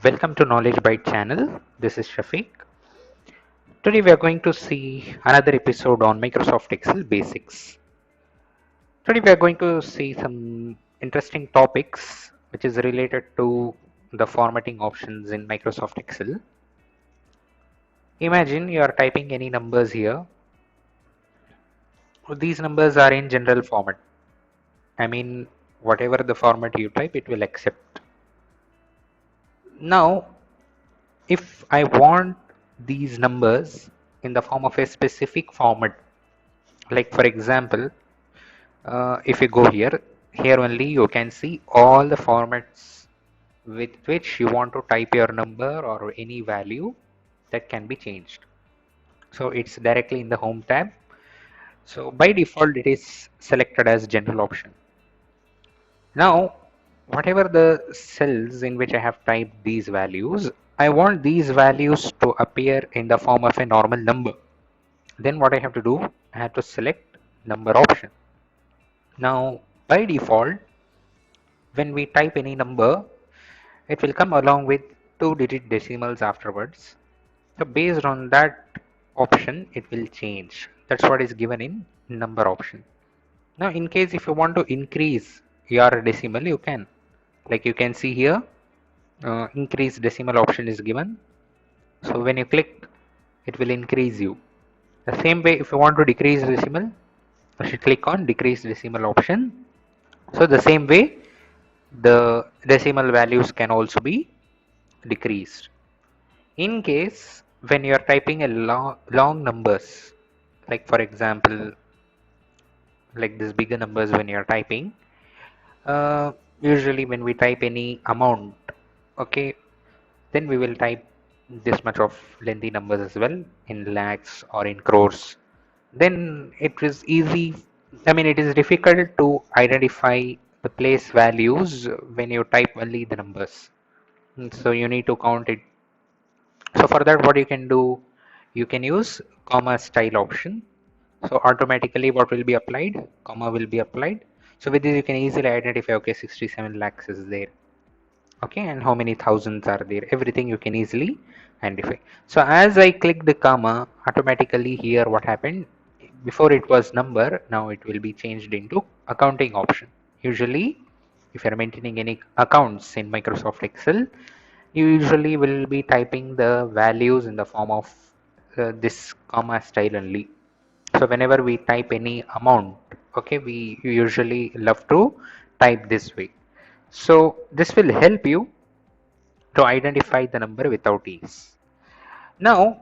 Welcome to Knowledge Byte channel. This is Shafiq. Today we are going to see another episode on Microsoft Excel basics. Today we are going to see some interesting topics which is related to the formatting options in Microsoft Excel. Imagine you are typing any numbers here. These numbers are in general format. I mean, whatever the format you type, it will accept. Now, if I want these numbers in the form of a specific format, like for example, if you go here only you can see all the formats with which you want to type your number or any value that can be changed. So it's directly in the home tab. So by default it is selected as general option. Now whatever the cells in which I have typed these values, I want these values to appear in the form of a normal number. Then what I have to do, I have to select number option. Now by default, when we type any number, it will come along with 2-digit decimals afterwards. So based on that option, it will change. That's what is given in number option. Now in case if you want to increase your decimal, you can. Like you can see here, increase decimal option is given. So when you click, it will increase you. The same way if you want to decrease decimal, you should click on decrease decimal option. So the same way the decimal values can also be decreased. In case when you are typing a long numbers, like for example, like this bigger numbers when you are typing, usually when we type any amount, okay, then we will type this much of lengthy numbers as well in lakhs or in crores. Then it is easy. I mean, it is difficult to identify the place values when you type only the numbers. So you need to count it. So for that, what you can do, you can use comma style option. So automatically what will be applied? Comma will be applied. So with this, you can easily identify, okay, 67 lakhs is there. Okay, and how many thousands are there? Everything you can easily identify. So as I click the comma, automatically here what happened? Before it was number, now it will be changed into accounting option. Usually, if you're maintaining any accounts in Microsoft Excel, you usually will be typing the values in the form of this comma style only. So whenever we type any amount, okay, we usually love to type this way. So this will help you to identify the number without ease. Now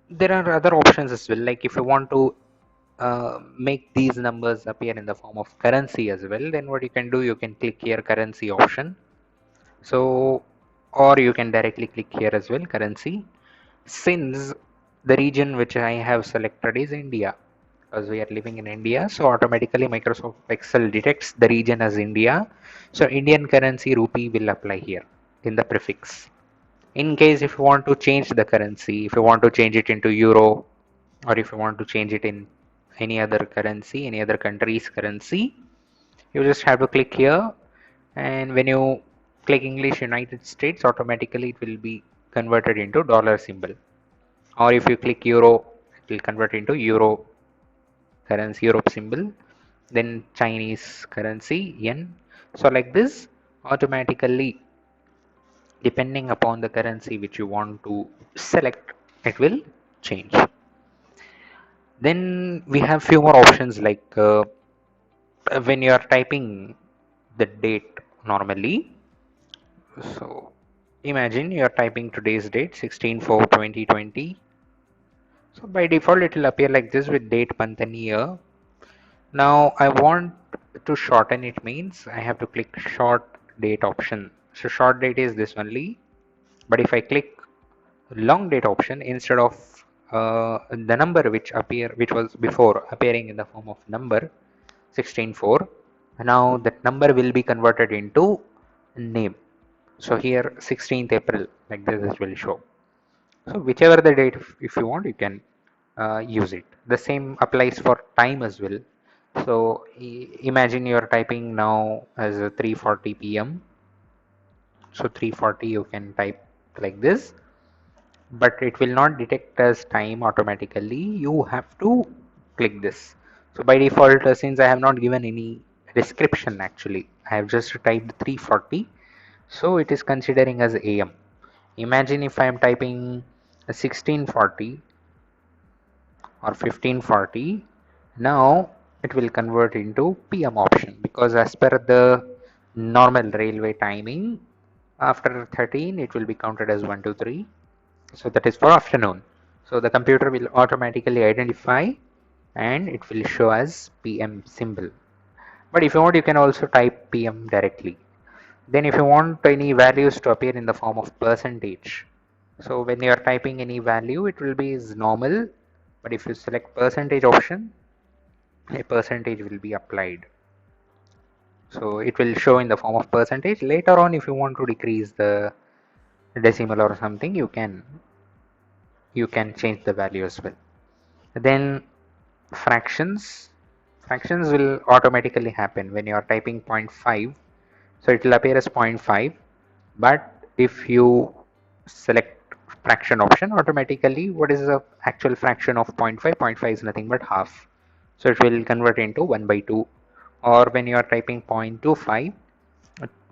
there are other options as well. Like if you want to make these numbers appear in the form of currency as well, then what you can do, you can click here currency option. So or you can directly click here as well currency. Since the region which I have selected is India, because we are living in India, so automatically Microsoft Excel detects the region as India. So Indian currency rupee will apply here in the prefix. In case if you want to change the currency, if you want to change it into euro, or if you want to change it in any other currency, any other country's currency, you just have to click here, and when you click English United States, automatically it will be converted into dollar symbol. Or if you click euro, it will convert into euro currency, Europe symbol, then Chinese currency, yen. So like this, automatically depending upon the currency which you want to select, it will change. Then we have few more options like when you are typing the date normally. So imagine you are typing today's date 16/4/2020. So by default it will appear like this with date, month and year. Now I want to shorten it, means I have to click short date option. So short date is this only. But if I click long date option, instead of the number which was before appearing in the form of number 16/4, now that number will be converted into name. So here 16th April, like this will show. So whichever the date, if you want, you can use it. The same applies for time as well. So imagine you are typing now as 3:40 p.m. So 340 you can type like this, but it will not detect as time automatically. You have to click this. So by default, since I have not given any description, actually I have just typed 340, so it is considering as AM. Imagine if I am typing 1640 or 1540, now it will convert into PM option, because as per the normal railway timing, after 13 it will be counted as 1 2 3, so that is for afternoon. So the computer will automatically identify and it will show as PM symbol. But if you want, you can also type PM directly. Then if you want any values to appear in the form of percentage, so when you are typing any value, it will be as normal, but if you select percentage option, a percentage will be applied. So it will show in the form of percentage. Later on, if you want to decrease the decimal or something, you can change the value as well. Then fractions will automatically happen when you are typing zero point 0.5, so it will appear as zero point 0.5. But if you select fraction option, automatically what is the actual fraction of 0.5? 0.5 is nothing but half, so it will convert into 1 by 2. Or when you are typing 0.25,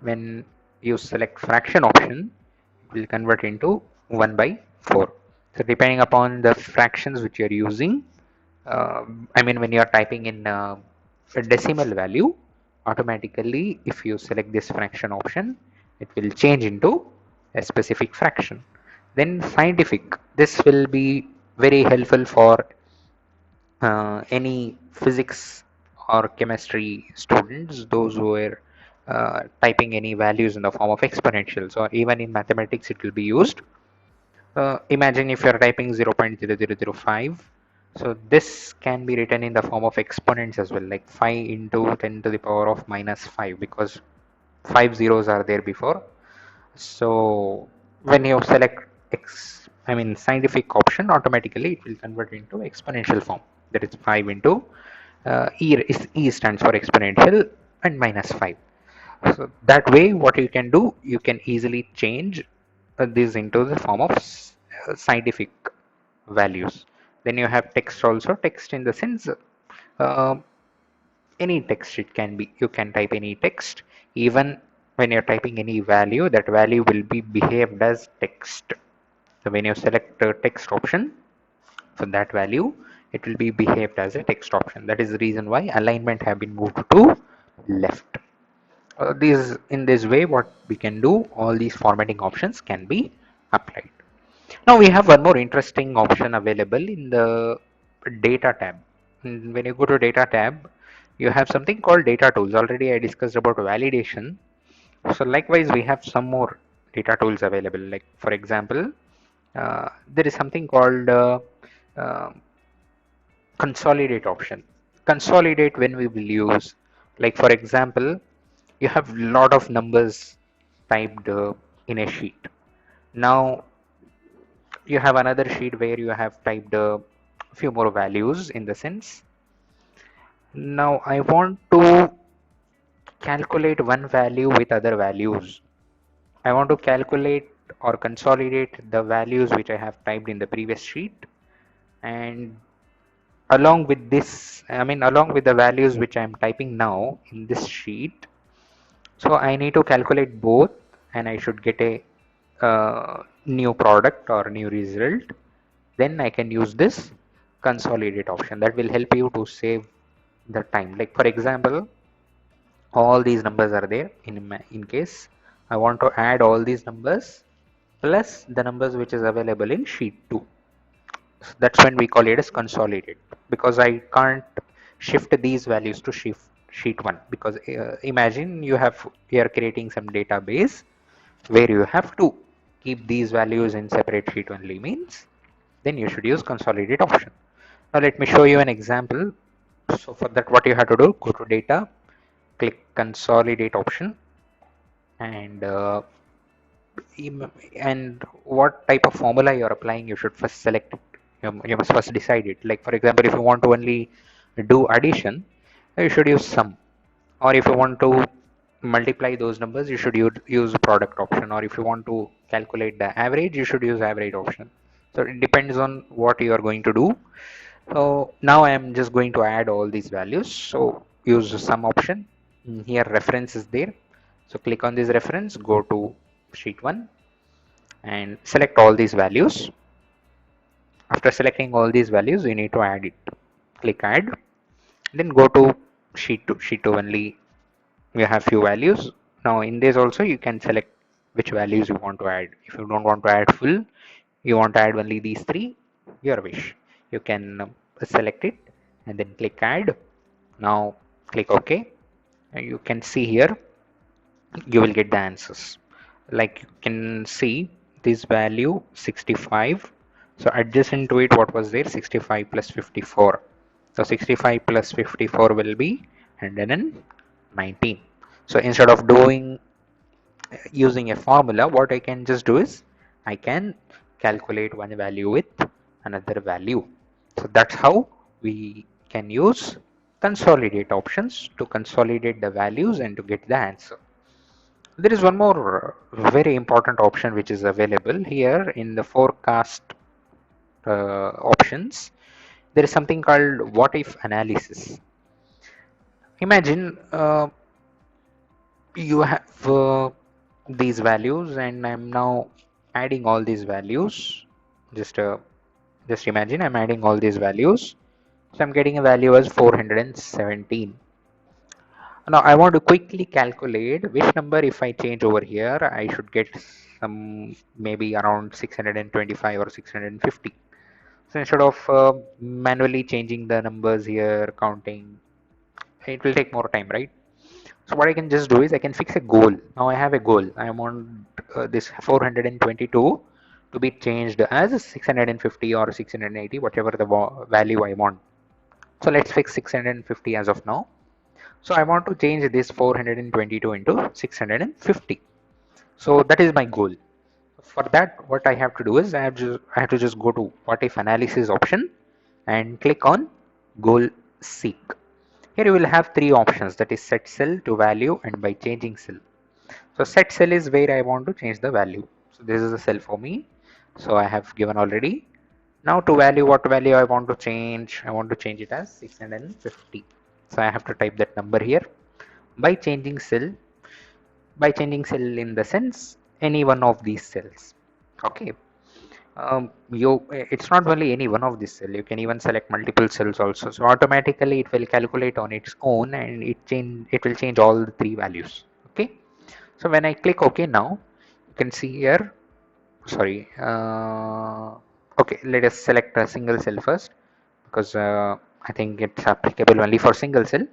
when you select fraction option, it will convert into 1 by 4. So depending upon the fractions which you are using, I mean when you are typing in a decimal value, automatically if you select this fraction option, it will change into a specific fraction. Then scientific, this will be very helpful for any physics or chemistry students, those who are typing any values in the form of exponentials, or even in mathematics it will be used. Imagine if you are typing 0.0005, so this can be written in the form of exponents as well, like 5 into 10 to the power of minus 5, because 5 zeros are there before. So when you select I mean scientific option, automatically it will convert into exponential form. That is 5 into E stands for exponential and minus 5. So that way, what you can do, you can easily change this into the form of scientific values. Then you have text also. Text in the sense, uh, any text it can be. You can type any text. Even when you're typing any value, that value will be behaved as text. So when you select the text option for that value, it will be behaved as a text option. That is the reason why alignment have been moved to left. In this way, what we can do, all these formatting options can be applied. Now we have one more interesting option available in the data tab. When you go to data tab, you have something called data tools. Already I discussed about validation. So likewise, we have some more data tools available. Like for example, there is something called uh, consolidate option. Consolidate when we will use, like for example, you have lot of numbers typed in a sheet. Now you have another sheet where you have typed a few more values in the sense. Now I want to calculate one value with other values. I want to calculate or consolidate the values which I have typed in the previous sheet, and along with this, I mean along with the values which I am typing now in this sheet. So I need to calculate both, and I should get a new product or new result. Then I can use this consolidate option. That will help you to save the time. Like for example, all these numbers are there. In case I want to add all these numbers plus the numbers which is available in sheet 2. So that's when we call it as consolidate, because I can't shift these values to sheet 1, because imagine you are creating some database where you have to keep these values in separate sheet only, means then you should use consolidate option. Now let me show you an example. So for that, what you have to do, go to data, click consolidate option, and and what type of formula you're applying, you should first select it. You must first decide it. Like for example, if you want to only do addition, you should use sum. Or if you want to multiply those numbers, you should use product option, or if you want to calculate the average, you should use average option. So it depends on what you are going to do. So now I am just going to add all these values. So use the sum option. Here reference is there. So click on this reference, go to sheet 1 and select all these values. After selecting all these values, you need to add it. Click add. Then go to sheet 2. Sheet 2 only you have few values. Now in this also you can select which values you want to add. If you don't want to add full, you want to add only these three, your wish. You can select it and then click add. Now click OK. And you can see here you will get the answers. Like you can see this value 65. So adjacent to it, what was there? 65 plus 54. So 65 plus 54 will be 119. So instead of doing using a formula, what I can just do is I can calculate one value with another value. So that's how we can use consolidate options to consolidate the values and to get the answer. There is one more very important option which is available here in the forecast options. There is something called what if analysis. Imagine you have these values and I'm now adding all these values. Just imagine I'm adding all these values. So I'm getting a value as 417. Now I want to quickly calculate which number, if I change over here, I should get some maybe around 625 or 650. So instead of manually changing the numbers here, counting, it will take more time, right? So what I can just do is I can fix a goal. Now I have a goal. I want this 422 to be changed as 650 or 680, whatever the value I want. So let's fix 650 as of now. So I want to change this 422 into 650. So that is my goal. For that, what I have to do is I have to just go to what if analysis option and click on goal seek. Here you will have three options, that is set cell to value and by changing cell. So set cell is where I want to change the value. So this is a cell for me. So I have given already. Now to value, what value I want to change? I want to change it as 650. So I have to type that number here. By changing cell, in the sense any one of these cells. Okay. It's not only any one of these cells, you can even select multiple cells also, so automatically it will calculate on its own and it will change all the three values. Okay, so when I click OK, now you can see here, sorry, okay, let us select a single cell first, because I think it's applicable only for single cell.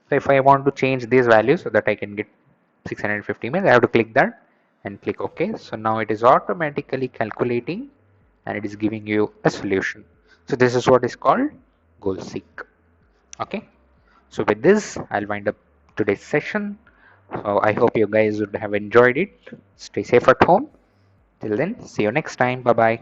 So if I want to change these values so that I can get 650 means I have to click that and click OK. So now it is automatically calculating and it is giving you a solution. So this is what is called goal seek. Okay, so with this I'll wind up today's session. So I hope you guys would have enjoyed it. Stay safe at home. Till then, see you next time. Bye bye.